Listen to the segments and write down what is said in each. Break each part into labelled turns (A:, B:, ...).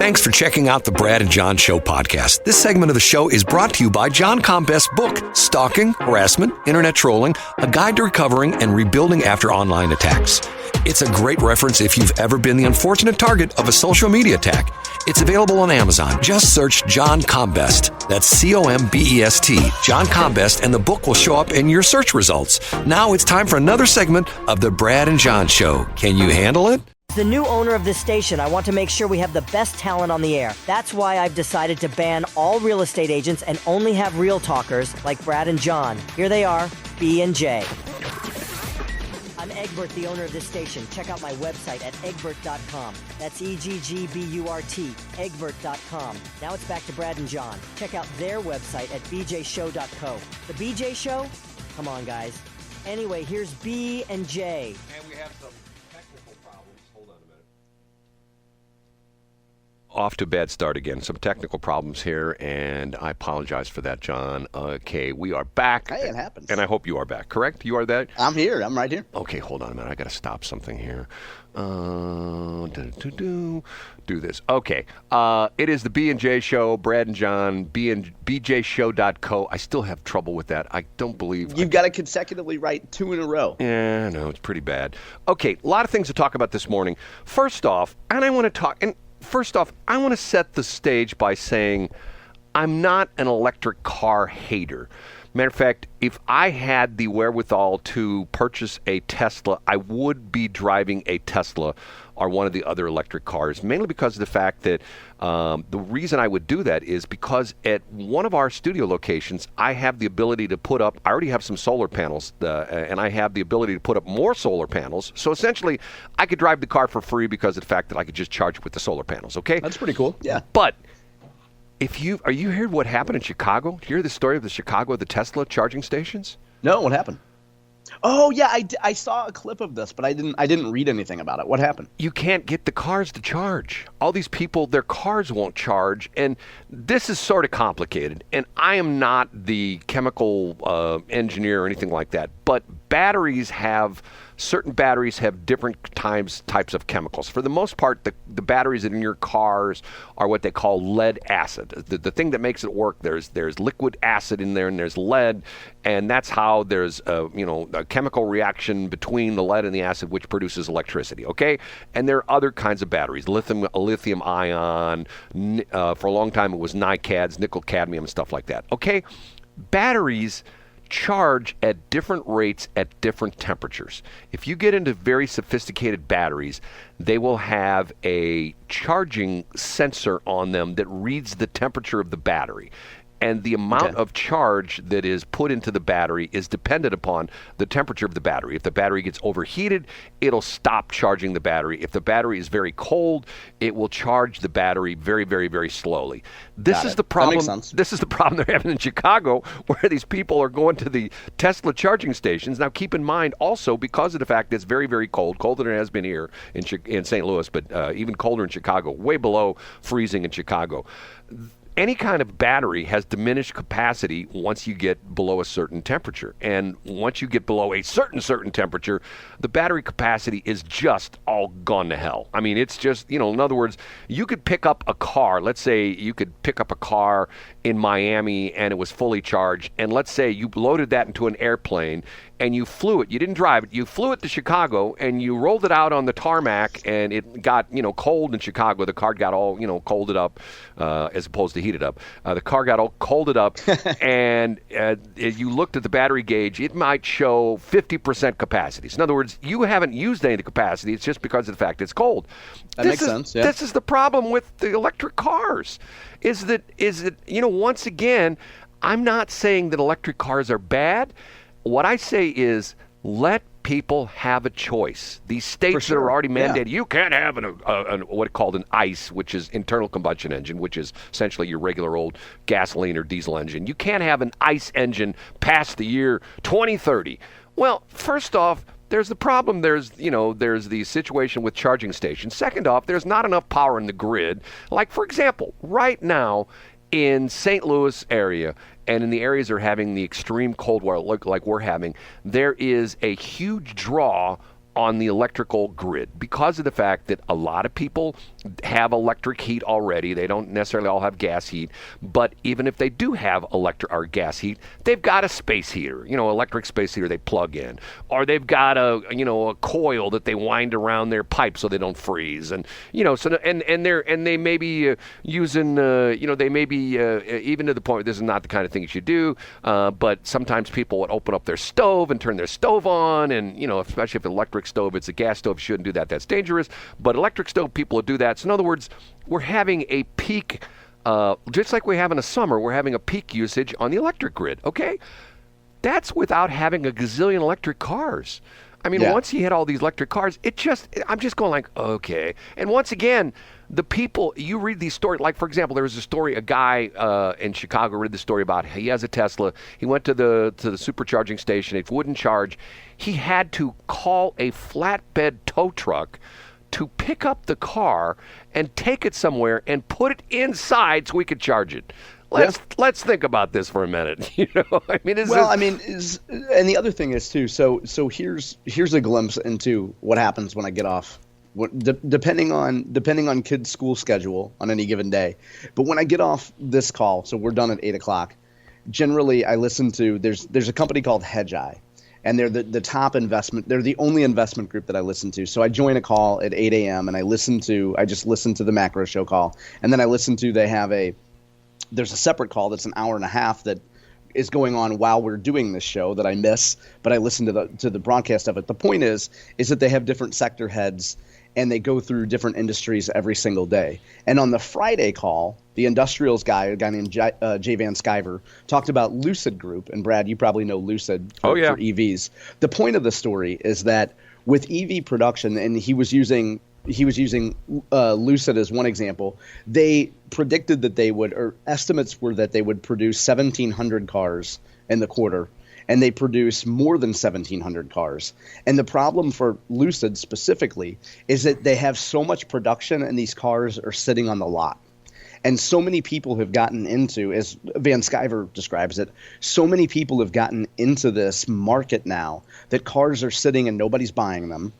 A: Thanks for checking out the Brad and John Show podcast. This segment of the show is brought to you by John Combest's book, Stalking, Harassment, Internet Trolling, A Guide to Recovering and Rebuilding After Online Attacks. It's a great reference if you've ever been the unfortunate target of a social media attack. It's available on Amazon. Just search John Combest. That's C-O-M-B-E-S-T, John Combest, and the book will show up in your search results. Now it's time for another segment of the Brad and John Show. Can you handle it?
B: As the new owner of this station, I want to make sure we have the best talent on the air. That's why I've decided to ban all real estate agents and only have real talkers like Brad and John. Here they are, B and J. I'm Egbert, the owner of this station. Check out my website at egbert.com. That's E-G-G-B-U-R-T, egbert.com. Now it's back to Brad and John. Check out their website at bjshow.co. The BJ Show? Come on, guys. Anyway, here's B and J.
A: And we have some technical problems. Hold on a minute. Off to a bad start again. Some technical problems here, and I apologize for that, John. Okay, we are back.
C: Hey, it happens.
A: And I hope you are back, correct? You are that?
C: I'm here. I'm right here.
A: Okay, hold on a minute. I got to stop something here. Do this. Okay. It is the B&J Show, Brad and John, bjshow.co. I still have trouble with that. I don't believe...
C: You've got to consecutively write 2 in a row.
A: Yeah, no, it's pretty bad. Okay, a lot of things to talk about this morning. First off, I want to set the stage by saying I'm not an electric car hater. Matter of fact, if I had the wherewithal to purchase a Tesla, I would be driving a Tesla or one of the other electric cars, mainly because of the fact that the reason I would do that is because at one of our studio locations, I have the ability to put up, I already have some solar panels, and I have the ability to put up more solar panels. So essentially, I could drive the car for free because of the fact that I could just charge it with the solar panels, okay?
C: That's pretty cool, yeah.
A: But... Are you heard what happened in Chicago? Did you hear the story of the Tesla charging stations?
C: No, what happened? Oh yeah, I saw a clip of this, but I didn't read anything about it. What happened?
A: You can't get the cars to charge. All these people, their cars won't charge, and this is sort of complicated. And I am not the chemical engineer or anything like that, but certain batteries have different types of chemicals. For the most part, the batteries in your cars are what they call lead acid. The thing that makes it work, there's liquid acid in there and there's lead, and that's how there's a chemical reaction between the lead and the acid which produces electricity, okay? And there are other kinds of batteries, lithium ion, for a long time it was NiCads, nickel cadmium, and stuff like that, okay? Batteries charge at different rates at different temperatures. If you get into very sophisticated batteries, they will have a charging sensor on them that reads the temperature of the battery. And the amount of charge that is put into the battery is dependent upon the temperature of the battery. If the battery gets overheated, it'll stop charging the battery. If the battery is very cold, it will charge the battery very, very, very slowly. This is the problem.
C: That makes sense.
A: This is the problem they're having in Chicago, where these people are going to the Tesla charging stations. Now, keep in mind also, because of the fact that it's very, very cold, colder than it has been here in St. Louis, but even colder in Chicago, way below freezing in Chicago. Any kind of battery has diminished capacity once you get below a certain temperature. And once you get below a certain temperature, the battery capacity is just all gone to hell. I mean, it's just, in other words, you could pick up a car. Let's say you could pick up a car in Miami and it was fully charged. And let's say you loaded that into an airplane and you flew it. You didn't drive it. You flew it to Chicago and you rolled it out on the tarmac and it got, cold in Chicago. The car got all, colded up as opposed to heated up. The car got all colded up and you looked at the battery gauge, it might show 50% capacity. So in other words, you haven't used any of the capacity. It's just because of the fact it's cold.
C: That makes sense, yeah.
A: This is the problem with the electric cars is that, once again, I'm not saying that electric cars are bad. What I say is let people have a choice. These states that are already mandated, you can't have what called an ICE, which is internal combustion engine, which is essentially your regular old gasoline or diesel engine. You can't have an ICE engine past the year 2030. Well, first off, there's the problem. There's the situation with charging stations. Second off, there's not enough power in the grid. Like, for example, right now in St. Louis area and in the areas that are having the extreme cold weather like we're having, there is a huge draw on the electrical grid because of the fact that a lot of people have electric heat already. They don't necessarily all have gas heat, but even if they do have electric or gas heat, they've got a space heater, electric space heater they plug in, or they've got a coil that they wind around their pipe so they don't freeze, and they may be using they may be even to the point where this is not the kind of thing you should do, but sometimes people would open up their stove and turn their stove on, and especially if electric stove, it's a gas stove, shouldn't do that. That's dangerous. But electric stove, people will do that. So in other words, we're having a peak, just like we have in the summer, we're having a peak usage on the electric grid. Okay, that's without having a gazillion electric cars. I mean, once you hit all these electric cars, I'm just going like, okay. And once again, the people, you read these stories, like for example, there was a story, a guy in Chicago read the story about, he has a Tesla, he went to the supercharging station, it wouldn't charge. He had to call a flatbed tow truck to pick up the car and take it somewhere and put it inside so we could charge it. Let's think about this for a minute. I mean, and
C: the other thing is too. So here's a glimpse into what happens when I get off. Depending on kids' school schedule on any given day, but when I get off this call, so we're done at 8:00. Generally, I listen to there's a company called Hedgeye, and they're the top investment. They're the only investment group that I listen to. So I join a call at 8 a.m. and I just listen to the macro show call, and then I listen to there's a separate call that's an hour and a half that is going on while we're doing this show that I miss, but I listen to the broadcast of it. The point is that they have different sector heads and they go through different industries every single day. And on the Friday call, the industrials guy, a guy named Jay Van Sciver, talked about Lucid Group. And Brad, you probably know Lucid for EVs. The point of the story is that with EV production, and he was using Lucid as one example, they predicted that estimates were that they would produce 1,700 cars in the quarter, and they produce more than 1,700 cars. And the problem for Lucid specifically is that they have so much production and these cars are sitting on the lot. And so many people have gotten into, as Van Sciver describes it, so many people have gotten into this market now that cars are sitting and nobody's buying them.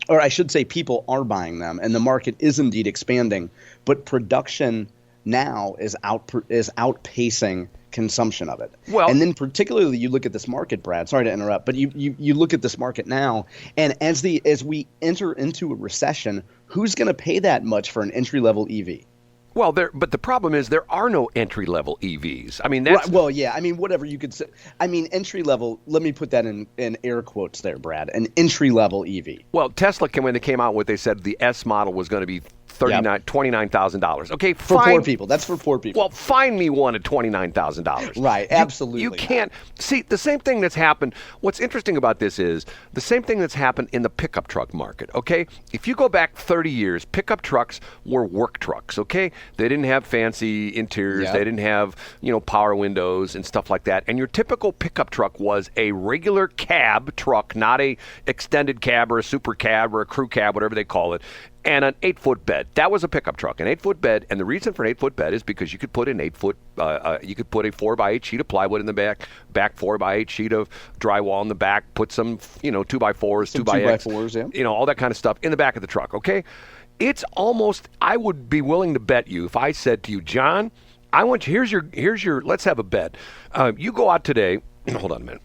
C: Or I should say people are buying them, and the market is indeed expanding, but production now is outpacing consumption of it. Well, and then particularly you look at this market, Brad, sorry to interrupt, but you look at this market now, and as we enter into a recession, who's going to pay that much for an entry-level EV?
A: Well, but the problem is there are no entry-level EVs. I mean, that's...
C: Right, well, yeah. I mean, whatever you could say. I mean, entry-level, let me put that in air quotes there, Brad, an entry-level EV.
A: Well, Tesla, when they came out with, they said the S model was going to be $29,000. Okay,
C: for poor people. That's for poor people.
A: Well, find me one at $29,000.
C: Right, absolutely.
A: You can't see the same thing that's happened. What's interesting about this is the same thing that's happened in the pickup truck market. Okay, if you go back 30 years, pickup trucks were work trucks. Okay, they didn't have fancy interiors. They didn't have power windows and stuff like that. And your typical pickup truck was a regular cab truck, not a extended cab or a super cab or a crew cab, whatever they call it. And an 8-foot bed. That was a pickup truck, an 8-foot bed. And the reason for an 8-foot bed is because you could put an 8-foot, you could put a 4x8 sheet of plywood in the back 4x8 sheet of drywall in the back, put some, 2x4s, 2x4s, all that kind of stuff in the back of the truck. Okay, it's almost. I would be willing to bet you if I said to you, John, I want you. Here's your. Let's have a bet. You go out today. Hold on a minute.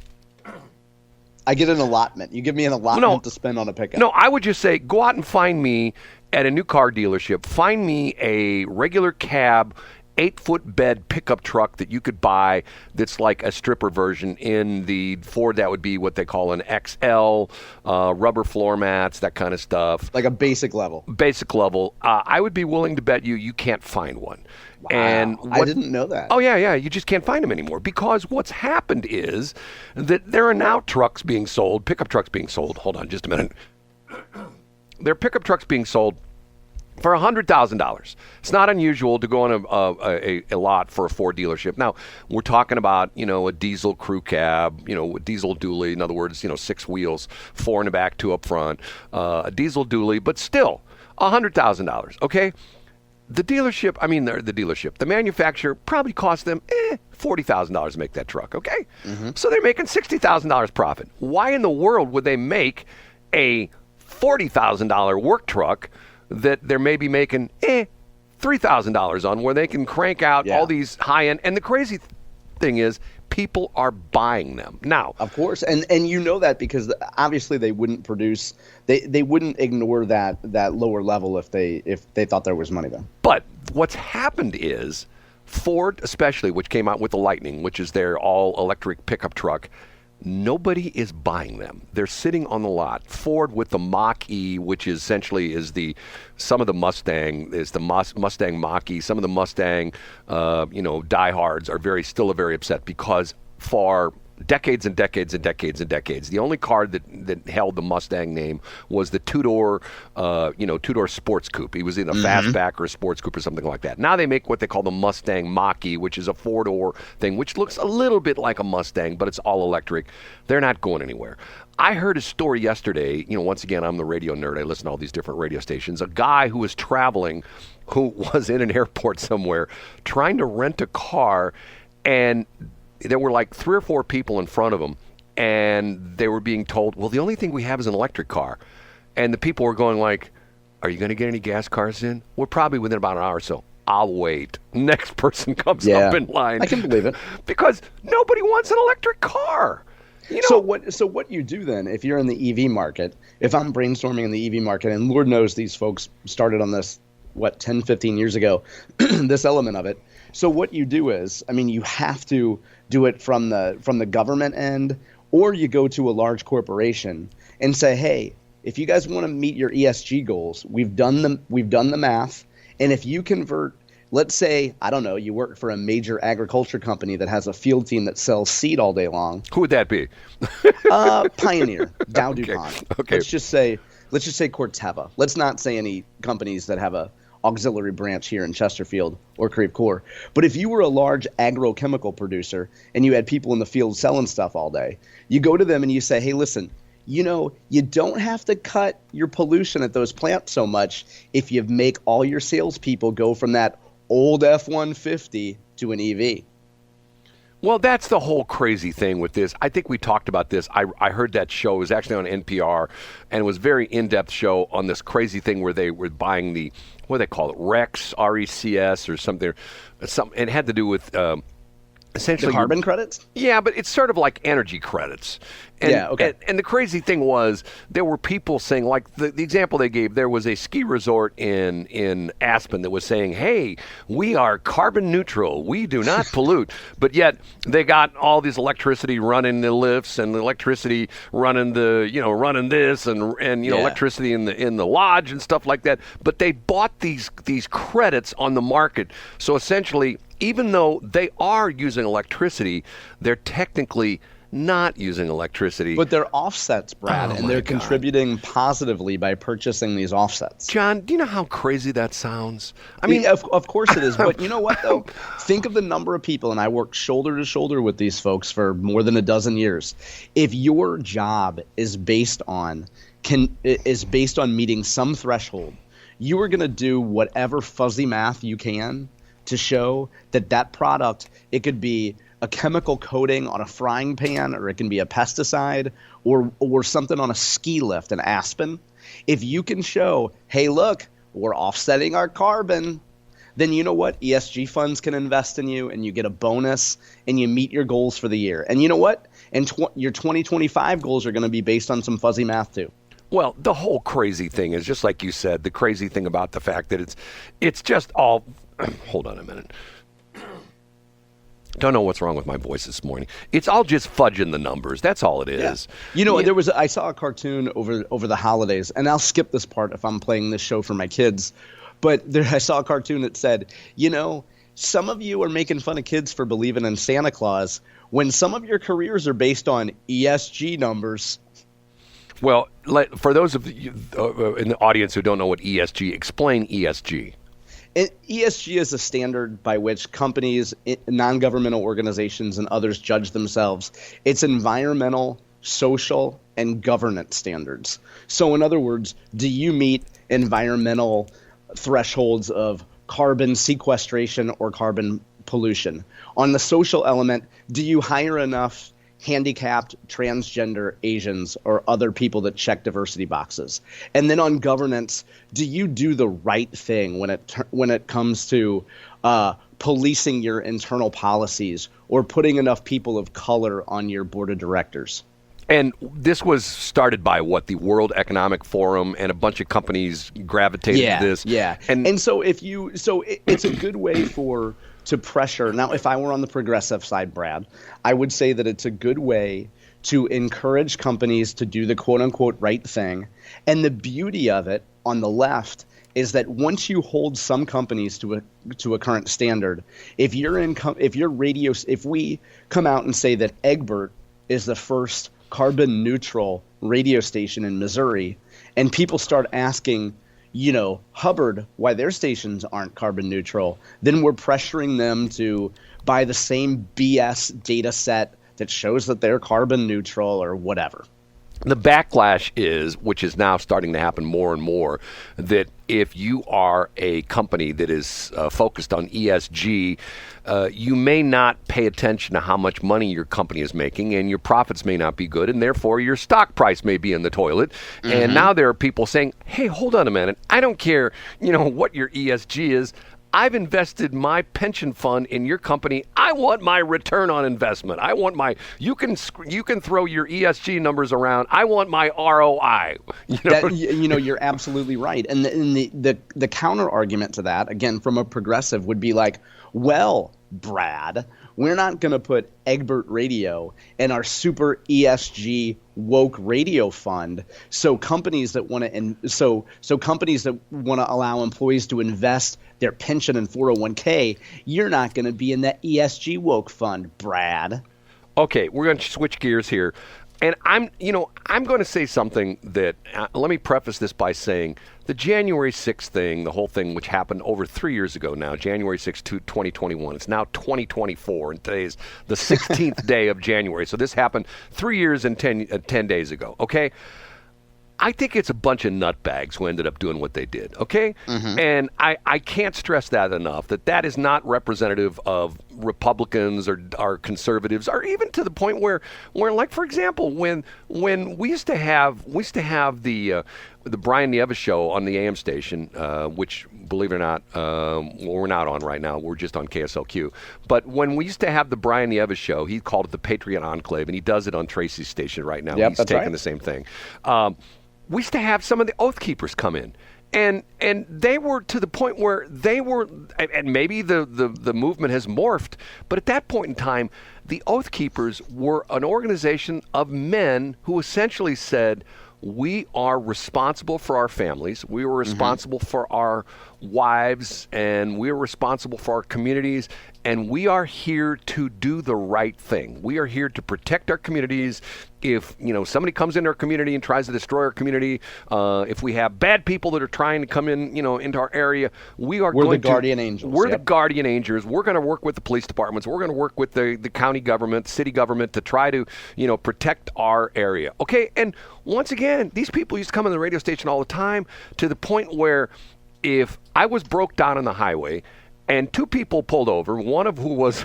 C: I get an allotment. You give me an allotment to spend on a pickup.
A: No, I would just say go out and find me at a new car dealership. Find me a regular cab, 8-foot bed pickup truck that you could buy that's like a stripper version. In the Ford, that would be what they call an XL, rubber floor mats, that kind of stuff.
C: Like a basic level.
A: Basic level. I would be willing to bet you can't find one.
C: Wow. And I didn't know that.
A: Oh, yeah. You just can't find them anymore because what's happened is that there are now trucks being sold, pickup trucks being sold. Hold on just a minute. There are pickup trucks being sold for $100,000. It's not unusual to go on a lot for a Ford dealership. Now, we're talking about, a diesel crew cab, a diesel dually. In other words, 6 wheels, 4 in the back, 2 up front, a diesel dually, but still $100,000. Okay. The manufacturer probably cost them $40,000 to make that truck, okay? Mm-hmm. So they're making $60,000 profit. Why in the world would they make a $40,000 work truck that they're maybe making $3,000 on, where they can crank out all these high-end. And the crazy thing is, people are buying them now.
C: Of course, and you know that because obviously they wouldn't produce, they wouldn't ignore that lower level if they thought there was money there.
A: But what's happened is Ford, especially, which came out with the Lightning, which is their all-electric pickup truck, nobody is buying them. They're sitting on the lot. Ford with the Mach-E, which essentially is some of the Mustang, is the Mustang Mach-E. Some of the Mustang, diehards are still very upset because for decades and decades and decades and decades, the only car that held the Mustang name was the two-door sports coupe. He was in a fastback or a sports coupe or something like that. Now they make what they call the Mustang Mach-E, which is a four-door thing, which looks a little bit like a Mustang, but it's all electric. They're not going anywhere. I heard a story yesterday. Once again, I'm the radio nerd. I listen to all these different radio stations. A guy who was traveling, who was in an airport somewhere, trying to rent a car, and there were like 3 or 4 people in front of him, and they were being told, well, the only thing we have is an electric car. And the people were going like, are you going to get any gas cars in? We're probably within about an hour or so. I'll wait. Next person comes up in line.
C: I can believe it.
A: Because nobody wants an electric car.
C: So what you do then, if you're in the EV market, if I'm brainstorming in the EV market, and Lord knows these folks started on this, 10, 15 years ago, this element of it. So what you do is, you have to do it from the government end, or you go to a large corporation and say, hey, if you guys want to meet your ESG goals, we've done the math, and if you convert, let's say, I don't know, you work for a major agriculture company that has a field team that sells seed all day long.
A: Who would that be?
C: Pioneer, Dow DuPont.
A: Okay.
C: Let's just say Corteva. Let's not say any companies that have a auxiliary branch here in Chesterfield or Creve Coeur. But if you were a large agrochemical producer and you had people in the field selling stuff all day, you go to them and you say, hey, listen, you don't have to cut your pollution at those plants so much if you make all your salespeople go from that old F-150 to an EV.
A: Well, that's the whole crazy thing with this. I think we talked about this. I heard that show. It was actually on NPR, and it was a very in-depth show on this crazy thing where they were buying the, what do they call it, RECS, R-E-C-S or something. It had to do with essentially
C: the carbon credits?
A: Yeah, but it's sort of like energy credits. And,
C: okay.
A: And the crazy thing was there were people saying, like the example they gave, there was a ski resort in Aspen that was saying, hey, we are carbon neutral. We do not pollute. But yet they got all this electricity running the lifts and the electricity running running this and electricity in the lodge and stuff like that. But they bought these credits on the market. So essentially, even though they are using electricity, they're technically not using electricity.
C: But they're offsets, Brad, and they're contributing positively by purchasing these offsets.
A: John, do you know how crazy that sounds?
C: I mean, of course it is. But you know what, though? Think of the number of people, and I worked shoulder to shoulder with these folks for more than a dozen years. If your job is based on meeting some threshold, you are going to do whatever fuzzy math you can to show that product, it could be a chemical coating on a frying pan, or it can be a pesticide, or something on a ski lift in Aspen. If you can show, hey, look, we're offsetting our carbon, then you know what? ESG funds can invest in you, and you get a bonus, and you meet your goals for the year. And you know what? And your 2025 goals are going to be based on some fuzzy math too.
A: Well, the whole crazy thing is, just like you said, the crazy thing about the fact that it's just all – hold on a minute. Don't know what's wrong with my voice this morning. It's all just fudging the numbers. That's all it is.
C: Yeah. I saw a cartoon over the holidays, and I'll skip this part if I'm playing this show for my kids. But I saw a cartoon that said, some of you are making fun of kids for believing in Santa Claus when some of your careers are based on ESG numbers.
A: Well, for those of you in the audience who don't know what ESG, explain ESG.
C: ESG is a standard by which companies, non-governmental organizations, and others judge themselves. It's environmental, social, and governance standards. So in other words, do you meet environmental thresholds of carbon sequestration or carbon pollution? On the social element, do you hire enough handicapped, transgender, Asians, or other people that check diversity boxes? And then on governance, do you do the right thing when it comes to policing your internal policies or putting enough people of color on your board of directors?
A: And this was started by the World Economic Forum, and a bunch of companies gravitated to this.
C: Yeah. And so it's a good way to pressure. Now, if I were on the progressive side, Brad, I would say that it's a good way to encourage companies to do the quote unquote right thing. And the beauty of it on the left is that once you hold some companies to a current standard, if we come out and say that Egbert is the first carbon neutral radio station in Missouri, and people start asking, Hubbard, why their stations aren't carbon neutral, then we're pressuring them to buy the same BS data set that shows that they're carbon neutral or whatever.
A: The backlash is, which is now starting to happen more and more, that if you are a company that is focused on ESG, you may not pay attention to how much money your company is making, and your profits may not be good, and therefore your stock price may be in the toilet. Mm-hmm. And now there are people saying, hey, hold on a minute. I don't care, what your ESG is. I've invested my pension fund in your company. I want my return on investment. I want you can throw your ESG numbers around. I want my ROI.
C: You're absolutely right. And the counter argument to that, again, from a progressive, would be like, well, Brad, we're not going to put Egbert Radio in our super ESG woke radio fund. So companies that want to allow employees to invest their pension in 401k, you're not going to be in that ESG woke fund, Brad.
A: Okay, we're going to switch gears here. And I'm going to say something that, let me preface this by saying the January 6th thing, the whole thing, which happened over 3 years ago now, January 6th, 2021. It's now 2024, and today's the 16th day of January. So this happened 3 years and 10 days ago, okay? I think it's a bunch of nutbags who ended up doing what they did, okay? Mm-hmm. And I can't stress that enough, that is not representative of Republicans or conservatives, or even to the point where like, for example, when we used to have the Brian Nieves show on the AM station, which, believe it or not, we're not on right now. We're just on KSLQ. But when we used to have the Brian Nieves show, he called it the Patriot Enclave, and he does it on Tracy's station right now.
C: Yep,
A: He's
C: that's
A: taking
C: right.
A: the same thing. We used to have some of the Oath Keepers come in. And they were to the point where they were, and maybe the movement has morphed, but at that point in time, the Oath Keepers were an organization of men who essentially said, we are responsible for our families, we were responsible for our wives, and we are responsible for our communities, and we are here to do the right thing. We are here to protect our communities. If somebody comes into our community and tries to destroy our community, if we have bad people that are trying to come in, into our area, we're
C: the guardian angels.
A: We're the guardian angels. We're going to work with the police departments. We're going to work with the county government, city government to try to, protect our area. Okay, and once again, these people used to come on the radio station all the time, to the point where if I was broke down on the highway and two people pulled over, one of who was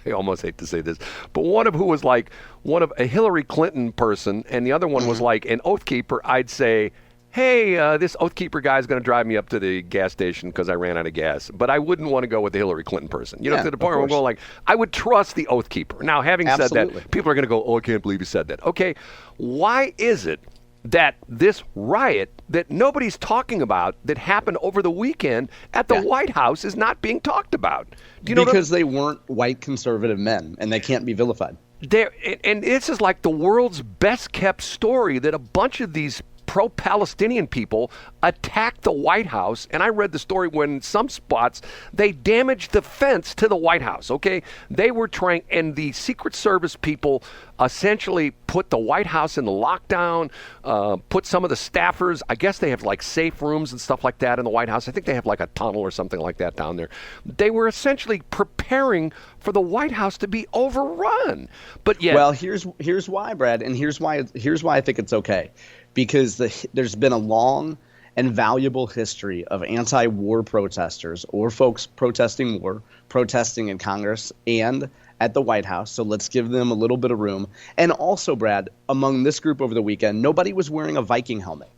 A: I almost hate to say this, but one of who was like one of a Hillary Clinton person and the other one was like an Oath Keeper, I'd say, hey, this Oath Keeper guy is going to drive me up to the gas station because I ran out of gas. But I wouldn't want to go with the Hillary Clinton person. To the point where I'm going like, I would trust the Oath Keeper. Now, having said that, people are going to go, oh, I can't believe you said that. Okay, why is it that this riot that nobody's talking about that happened over the weekend at the White House is not being talked about? Do you know
C: because they weren't white conservative men, and they can't be vilified.
A: And this is like the world's best kept story, that a bunch of these pro-Palestinian people attacked the White House. And I read the story when in some spots they damaged the fence to the White House, okay? They were trying, and the Secret Service people essentially put the White House in the lockdown, put some of the staffers, I guess they have like safe rooms and stuff like that in the White House. I think they have like a tunnel or something like that down there. They were essentially preparing for the White House to be overrun. But yet,
C: well, here's why, Brad, and here's why I think it's okay. Because there's been a long and valuable history of anti-war protesters or folks protesting war, protesting in Congress and at the White House. So let's give them a little bit of room. And also, Brad, among this group over the weekend, nobody was wearing a Viking helmet.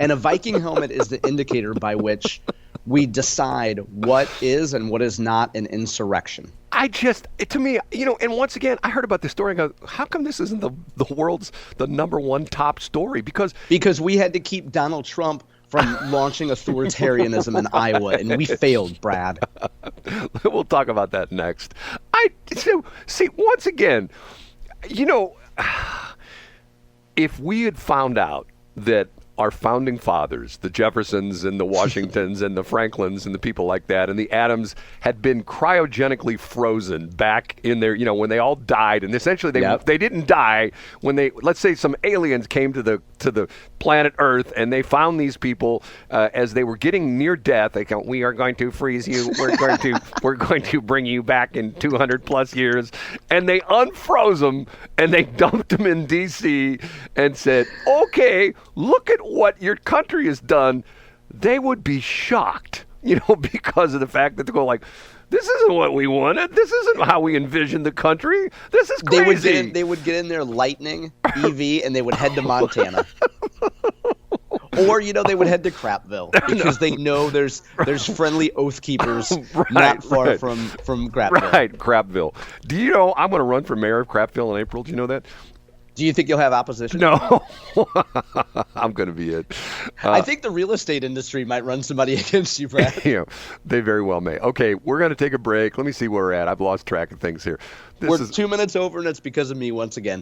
C: And a Viking helmet is the indicator by which we decide what is and what is not an insurrection.
A: To me, and once again, I heard about this story and go, how come this isn't the world's, the number one top story? Because
C: we had to keep Donald Trump from launching authoritarianism in Iowa, and we failed, Brad.
A: We'll talk about that next. See, once again, if we had found out that our founding fathers, the Jeffersons and the Washingtons and the Franklins and the people like that, and the Adams had been cryogenically frozen back in their, when they all died, and essentially they didn't die when let's say some aliens came to the planet Earth and they found these people as they were getting near death. They go, we are going to freeze you. We're going to bring you back in 200 plus years, and they unfroze them and they dumped them in D.C. and said, okay, look at what your country has done. They would be shocked, because of the fact that they're going like, this isn't what we wanted. This isn't how we envisioned the country. This is crazy.
C: They would get in their Lightning EV and they would head to Montana. Or, they would head to Crapville because they know there's friendly Oath Keepers not far from Crapville.
A: Right, Crapville. Do you know I'm going to run for mayor of Crapville in April? Do you know that?
C: Do you think you'll have opposition?
A: No. I'm going to be it.
C: I think the real estate industry might run somebody against you, Brad.
A: They very well may. Okay, we're going to take a break. Let me see where we're at. I've lost track of things here.
C: We're 2 minutes over, and it's because of me once again.